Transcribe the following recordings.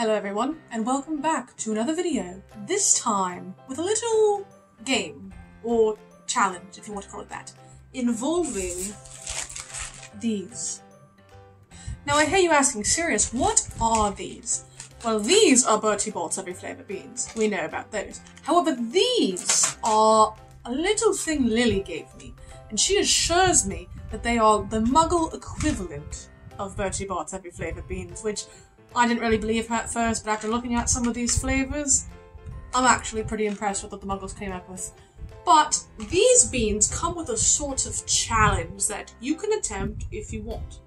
Hello everyone, and welcome back to another video, this time with a little game, or challenge if you want to call it that, involving these. Now I hear you asking, Sirius, what are these? Well, these are Bertie Bott's every flavour beans, we know about those. However, these are a little thing Lily gave me, and she assures me that they are the Muggle equivalent of Bertie Bott's every flavour beans, which I didn't really believe her at first, but after looking at some of these flavours, I'm actually pretty impressed with what the Muggles came up with. But these beans come with a sort of challenge that you can attempt if you want.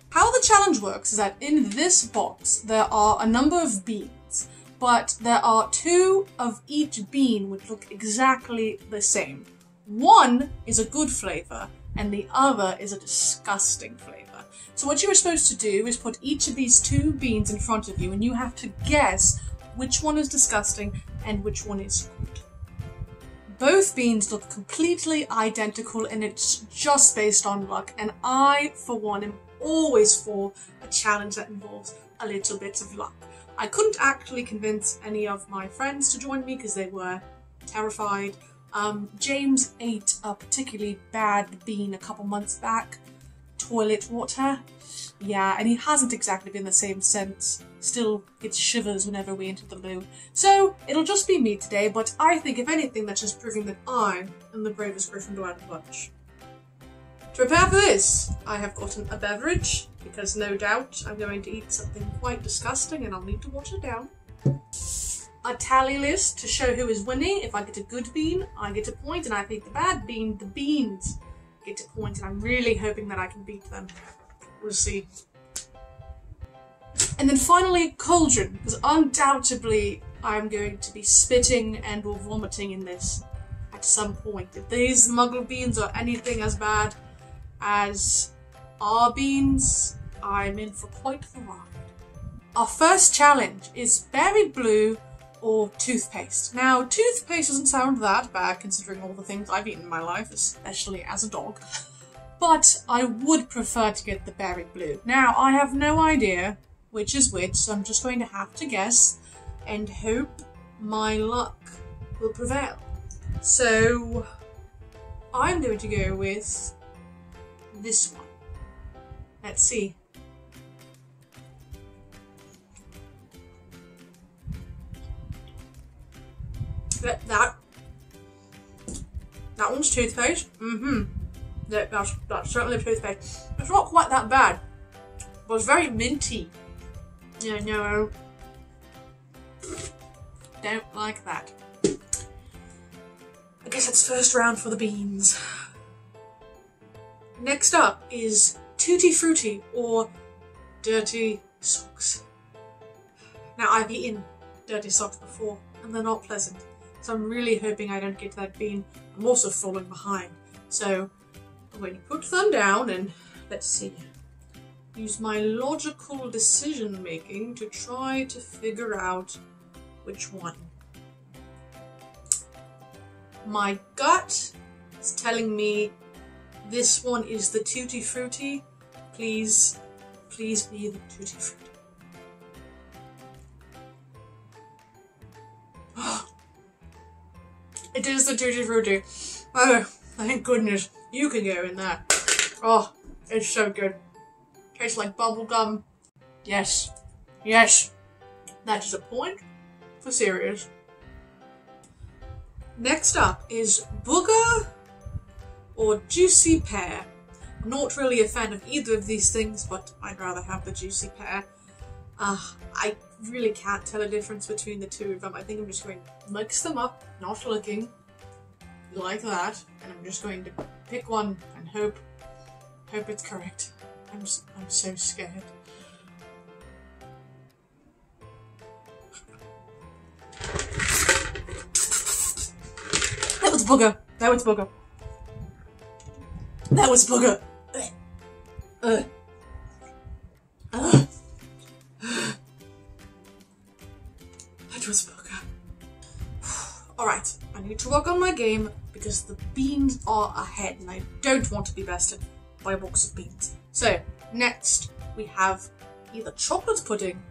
How the challenge works is that in this box there are a number of beans, but there are two of each bean which look exactly the same. One is a good flavour, and the other is a disgusting flavour. So what you are supposed to do is put each of these two beans in front of you, and you have to guess which one is disgusting and which one is good. Both beans look completely identical, and it's just based on luck, and I, for one, am always for a challenge that involves a little bit of luck. I couldn't actually convince any of my friends to join me because they were terrified. James ate a particularly bad bean a couple months back. Toilet water. Yeah, and he hasn't exactly been the same since. Still gets shivers whenever we enter the loo. So, it'll just be me today, but I think if anything that's just proving that I am the bravest Gryffindor out of the bunch. To prepare for this, I have gotten a beverage, because no doubt I'm going to eat something quite disgusting and I'll need to wash it down. A tally list to show who is winning. If I get a good bean, I get a point, and if I eat the bad bean, the beans get a point, and I'm really hoping that I can beat them. We'll see. And then finally, cauldron, because undoubtedly I'm going to be spitting and or vomiting in this at some point. If these Muggle beans are anything as bad as our beans, I'm in for quite the ride. Our first challenge is berry blue or toothpaste. Now, toothpaste doesn't sound that bad considering all the things I've eaten in my life, especially as a dog, but I would prefer to get the berry blue. Now, I have no idea which is which, so I'm just going to have to guess and hope my luck will prevail. So, I'm going to go with this one. Let's see. That one's toothpaste. That's certainly toothpaste. It's not quite that bad, but it's very minty. Yeah, no, don't like that. I guess it's first round for the beans. Next up is tutti frutti or dirty socks. Now, I've eaten dirty socks before, and they're not pleasant. So I'm really hoping I don't get that bean. I'm also falling behind. So I'm going to put them down and let's see. Use my logical decision making to try to figure out which one. My gut is telling me this one is the tutti frutti. Please be the tutti frutti. It is the tutti frutti. Oh, thank goodness. You can go in there. Oh, it's so good. Tastes like bubblegum. Yes. Yes. That is a point for Sirius. Next up is booger or juicy pear. I'm not really a fan of either of these things, but I'd rather have the juicy pear. I really can't tell a difference between the two of them. I think I'm just going to mix them up, not looking, like that, and I'm just going to pick one and hope it's correct. I'm so scared. That was booger. That was booger. That was booger. That was booger. Alright, I need to work on my game because the beans are ahead and I don't want to be bested by a box of beans. So, next we have either chocolate pudding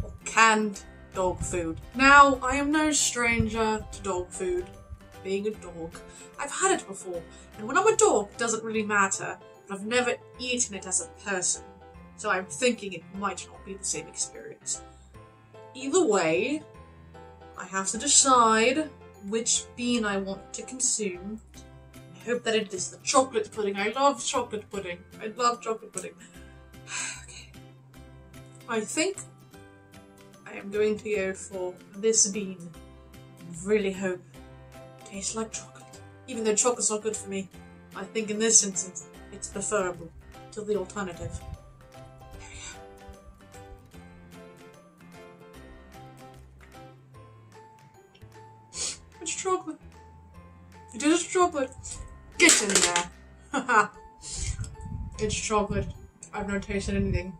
or canned dog food. Now, I am no stranger to dog food. Being a dog, I've had it before, and when I'm a dog, it doesn't really matter, but I've never eaten it as a person, so I'm thinking it might not be the same experience. Either way, I have to decide which bean I want to consume. I hope that it is the chocolate pudding. I love chocolate pudding. I love chocolate pudding. Okay. I think I am going to go for this bean. I really hope it tastes like chocolate. Even though chocolate's not good for me, I think in this instance it's preferable to the alternative. There we go. It's chocolate. It is chocolate. Get in there. Haha. It's chocolate. I've not tasted anything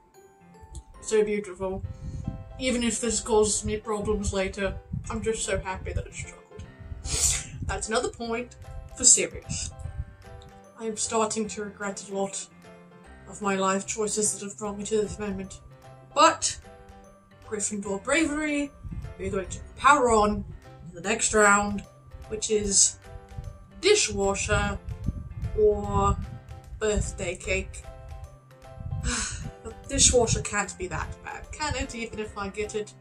so beautiful. Even if this causes me problems later, I'm just so happy that it's chocolate. That's another point for Sirius. I am starting to regret a lot of my life choices that have brought me to this moment. But, Gryffindor bravery, we're going to power on to the next round, which is dishwasher or birthday cake. The dishwasher can't be that bad, can it? Even if I get it.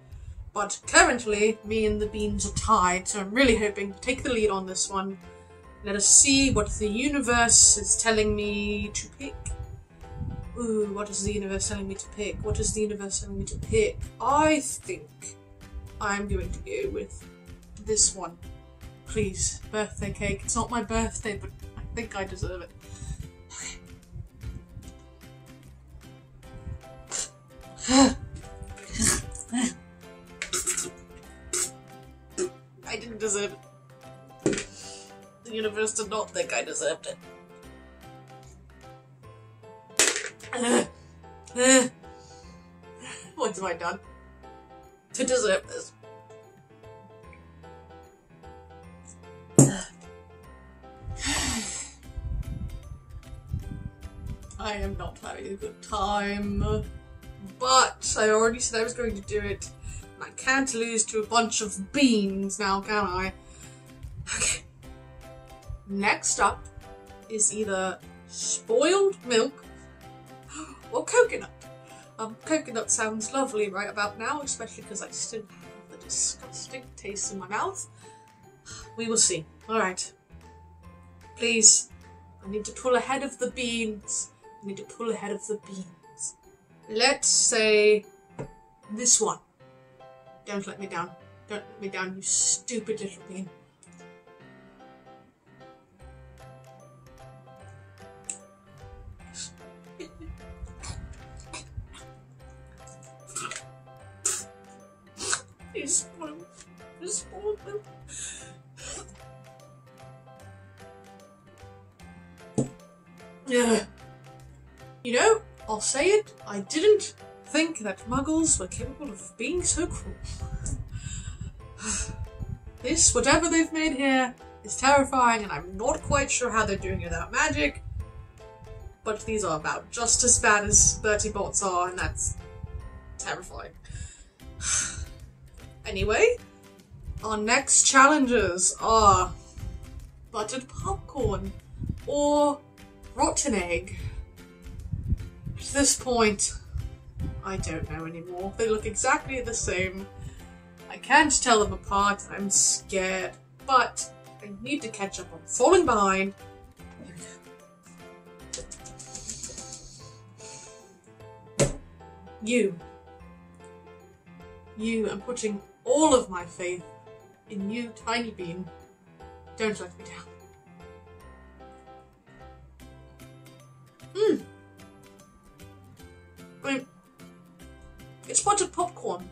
But currently, me and the beans are tied, so I'm really hoping to take the lead on this one. Let us see what the universe is telling me to pick. Ooh, what is the universe telling me to pick? What is the universe telling me to pick? I think I'm going to go with this one. Please, birthday cake. It's not my birthday, but I think I deserve it. I didn't deserve it. The universe did not think I deserved it. What have I done to deserve this? I am not having a good time, but I already said I was going to do it, and I can't lose to a bunch of beans now, can I? Okay. Next up is either spoiled milk or coconut. Coconut sounds lovely right about now, especially because I still have the disgusting taste in my mouth. We will see. Alright. Please, I need to pull ahead of the beans. I need to pull ahead of the beans. Let's say this one. Don't let me down. Don't let me down, you stupid little bean. He's spoiled. He's spoiled. Yeah. You know, I'll say it, I didn't think that muggles were capable of being so cruel. This, whatever they've made here, is terrifying, and I'm not quite sure how they're doing it without magic. But these are about just as bad as 30 bots are, and that's terrifying. Anyway, our next challenges are buttered popcorn or rotten egg. At this point, I don't know anymore. They look exactly the same. I can't tell them apart. I'm scared, but I need to catch up. I'm falling behind. Here we go. I'm putting all of my faith in you, Tiny Bean. Don't let me down. I mean, it's buttered popcorn.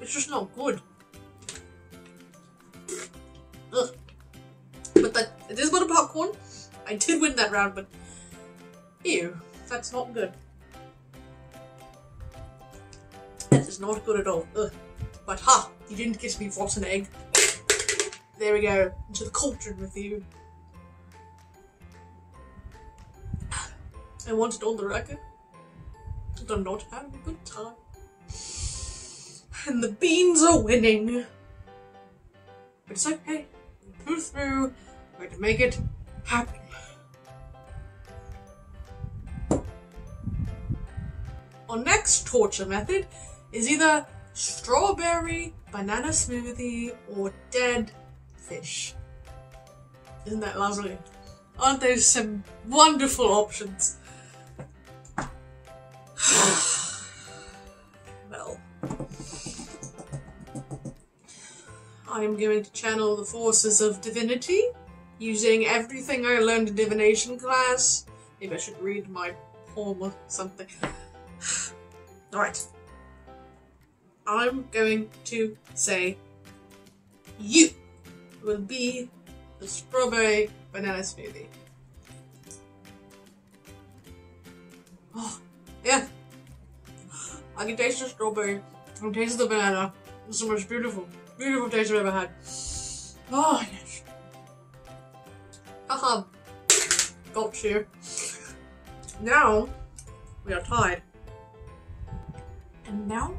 It's just not good. Ugh. But it is buttered popcorn. I did win that round, but ew, that's not good. That is not good at all. Ugh. But ha! You didn't get me rotten egg. There we go. Into the cauldron with you. I want it on the record that I'm not having a good time. And the beans are winning. But it's okay. We pull through. We're going to make it happen. Our next torture method is either strawberry banana smoothie or dead fish. Isn't that lovely? Aren't those some wonderful options? Well, I am going to channel the forces of divinity using everything I learned in divination class. Maybe I should read my poem or something. Alright. I'm going to say you will be the strawberry banana smoothie. Oh, yeah. I can taste the strawberry. I can taste the banana. It's the most beautiful, beautiful taste I've ever had. Oh, yes. Haha. Got you. Now, we are tied. And now,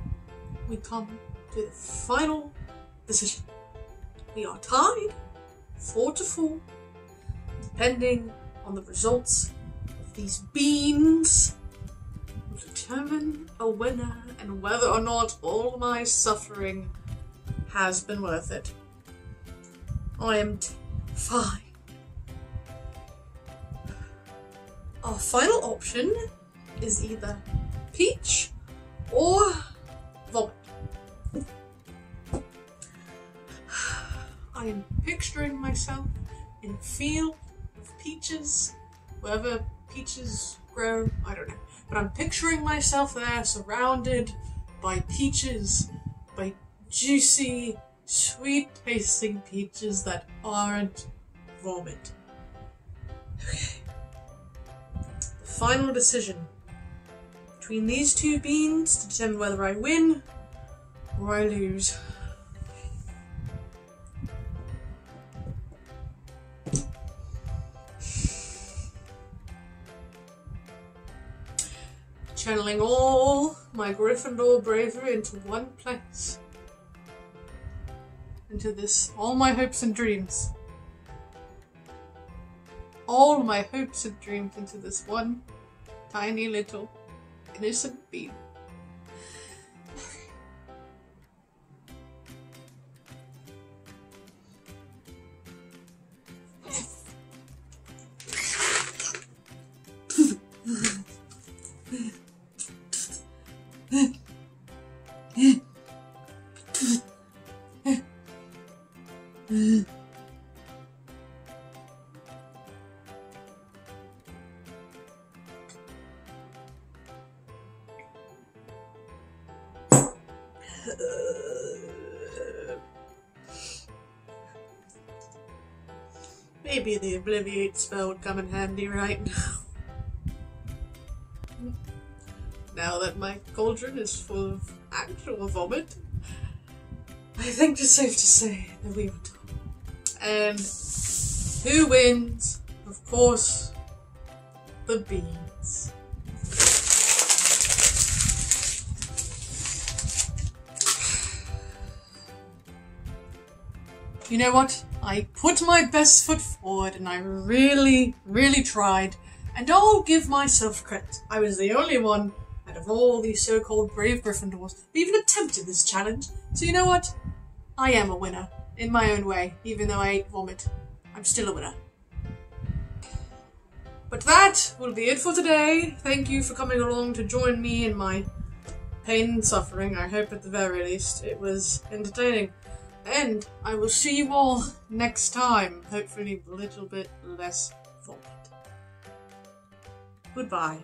we come to the final decision. We are tied 4-4, depending on the results of these beans, will determine a winner and whether or not all my suffering has been worth it. I am fine. Our final option is either peach or vomit. I am picturing myself in a field of peaches, wherever peaches grow, I don't know. But I'm picturing myself there surrounded by peaches, by juicy, sweet tasting peaches that aren't vomit. Okay. The final decision between these two beans to determine whether I win or I lose. Channeling all my Gryffindor bravery into one place. Into this, all my hopes and dreams. All my hopes and dreams into this one tiny little innocent bean. Maybe the Obliviate spell would come in handy right now. Now that my cauldron is full of actual vomit, I think it's safe to say that we are done. And who wins? Of course, the beans. You know what? I put my best foot forward and I really, really tried. And I'll give myself credit. I was the only one out of all these so-called brave Gryffindors who even attempted this challenge. So you know what? I am a winner. In my own way. Even though I ate vomit. I'm still a winner. But that will be it for today. Thank you for coming along to join me in my pain and suffering. I hope at the very least it was entertaining. And I will see you all next time, hopefully a little bit less vomit. Goodbye.